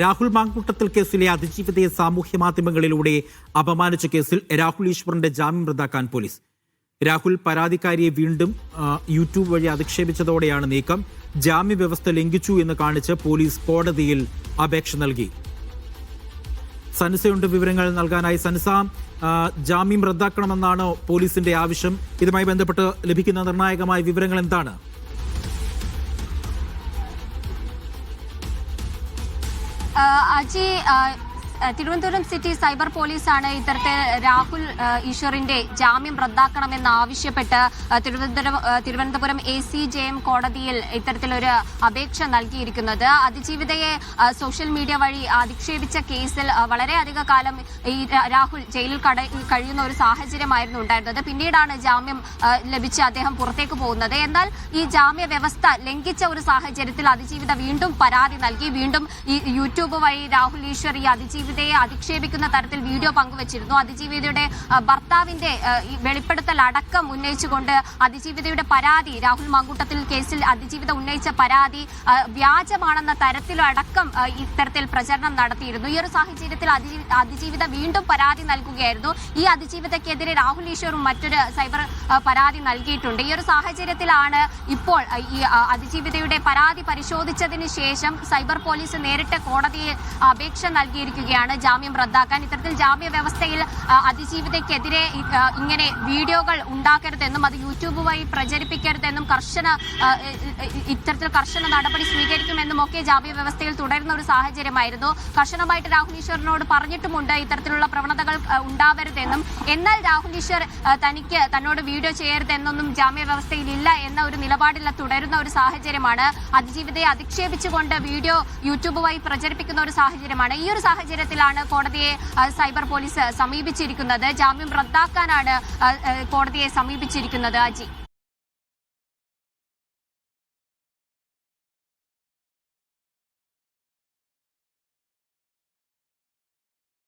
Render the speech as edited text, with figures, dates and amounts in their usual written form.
രാഹുൽ മാങ്കൂട്ടത്തിൽ കേസിലെ അതിജീവിതയെ സാമൂഹ്യ മാധ്യമങ്ങളിലൂടെ അപമാനിച്ച കേസിൽ രാഹുൽ ഈശ്വറിന്റെ ജാമ്യം റദ്ദാക്കാൻ പോലീസ്. രാഹുൽ പരാതിക്കാരിയെ വീണ്ടും യൂട്യൂബ് വഴി അധിക്ഷേപിച്ചതോടെയാണ് നീക്കം. ജാമ്യവ്യവസ്ഥ ലംഘിച്ചു എന്ന് കാണിച്ച് പോലീസ് കോടതിയിൽ അപേക്ഷ നൽകി. സൻസയുണ്ട് വിവരങ്ങൾ നൽകാനായി. സൻസ, ജാമ്യം റദ്ദാക്കണമെന്നാണ് പോലീസിന്റെ ആവശ്യം. ഇതുമായി ബന്ധപ്പെട്ട് ലഭിക്കുന്ന നിർണായകമായ വിവരങ്ങൾ എന്താണ്? അജി, തിരുവനന്തപുരം സിറ്റി സൈബർ പോലീസാണ് ഇത്തരത്തിൽ രാഹുൽ ഈശ്വറിന്റെ ജാമ്യം റദ്ദാക്കണമെന്ന് ആവശ്യപ്പെട്ട് തിരുവനന്തപുരം ACJM കോടതിയിൽ ഇത്തരത്തിലൊരു അപേക്ഷ നൽകിയിരിക്കുന്നത്. അതിജീവിതയെ സോഷ്യൽ മീഡിയ വഴി അധിക്ഷേപിച്ച കേസിൽ വളരെയധിക കാലം ഈ രാഹുൽ ജയിലിൽ കഴിയുന്ന ഒരു സാഹചര്യമായിരുന്നു ഉണ്ടായിരുന്നത്. പിന്നീടാണ് ജാമ്യം ലഭിച്ച് അദ്ദേഹം പുറത്തേക്ക് പോകുന്നത്. എന്നാൽ ഈ ജാമ്യ വ്യവസ്ഥ ലംഘിച്ച ഒരു സാഹചര്യത്തിൽ അതിജീവിത വീണ്ടും പരാതി നൽകി. വീണ്ടും ഈ യൂട്യൂബ് വഴി രാഹുൽ ഈശ്വർ ഈ അതിജീവിതയെ അധിക്ഷേപിക്കുന്ന തരത്തിൽ വീഡിയോ പങ്കുവച്ചിരുന്നു. അതിജീവിതയുടെ ഭർത്താവിന്റെ വെളിപ്പെടുത്തൽ അടക്കം ഉന്നയിച്ചുകൊണ്ട് അതിജീവിതയുടെ പരാതി, രാഹുൽ മാങ്കൂട്ടത്തിൽ കേസിൽ അതിജീവിത ഉന്നയിച്ച പരാതി വ്യാജമാണെന്ന തരത്തിലടക്കം ഇത്തരത്തിൽ പ്രചരണം നടത്തിയിരുന്നു. ഈ ഒരു സാഹചര്യത്തിൽ അതിജീവിത വീണ്ടും പരാതി നൽകുകയായിരുന്നു. ഈ അതിജീവിതക്കെതിരെ രാഹുൽ ഈശ്വറും മറ്റൊരു സൈബർ പരാതി നൽകിയിട്ടുണ്ട്. ഈ ഒരു സാഹചര്യത്തിലാണ് ഇപ്പോൾ ഈ അതിജീവിതയുടെ പരാതി പരിശോധിച്ചതിന് ശേഷം സൈബർ പോലീസ് നേരിട്ട് കോടതിയിൽ അപേക്ഷ നൽകിയിരിക്കുകയാണ് ജാമ്യം റദ്ദാക്കാൻ. ഇത്തരത്തിൽ ജാമ്യ വ്യവസ്ഥയിൽ അതിജീവിതയ്ക്കെതിരെ ഇങ്ങനെ വീഡിയോകൾ ഉണ്ടാക്കരുതെന്നും അത് യൂട്യൂബ് വഴി പ്രചരിപ്പിക്കരുതെന്നും ഇത്തരത്തിൽ കർശന നടപടി സ്വീകരിക്കുമെന്നും ഒക്കെ ജാമ്യ വ്യവസ്ഥയിൽ തുടരുന്ന ഒരു സാഹചര്യമായിരുന്നു. കർശനമായിട്ട് രാഹുൽ ഈശ്വറിനോട് പറഞ്ഞിട്ടുമുണ്ട് ഇത്തരത്തിലുള്ള പ്രവണതകൾ ഉണ്ടാവരുതെന്നും. എന്നാൽ രാഹുൽ ഈശ്വർ തന്നോട് വീഡിയോ ചെയ്യരുതെന്നൊന്നും ജാമ്യ വ്യവസ്ഥയിൽ ഇല്ല എന്ന ഒരു നിലപാടിൽ തുടരുന്ന ഒരു സാഹചര്യമാണ്. അതിജീവിതയെ അധിക്ഷേപിച്ചുകൊണ്ട് വീഡിയോ യൂട്യൂബ് വഴി പ്രചരിപ്പിക്കുന്ന ഒരു സാഹചര്യമാണ്. ഈ ഒരു സാഹചര്യത്തിലാണ് കോടതിയെ സൈബർ പോലീസ് സമീപിച്ചിരിക്കുന്നത്. ജാമ്യം റദ്ദാക്കാനാണ് കോടതിയെ സമീപിച്ചിരിക്കുന്നത്. അജി.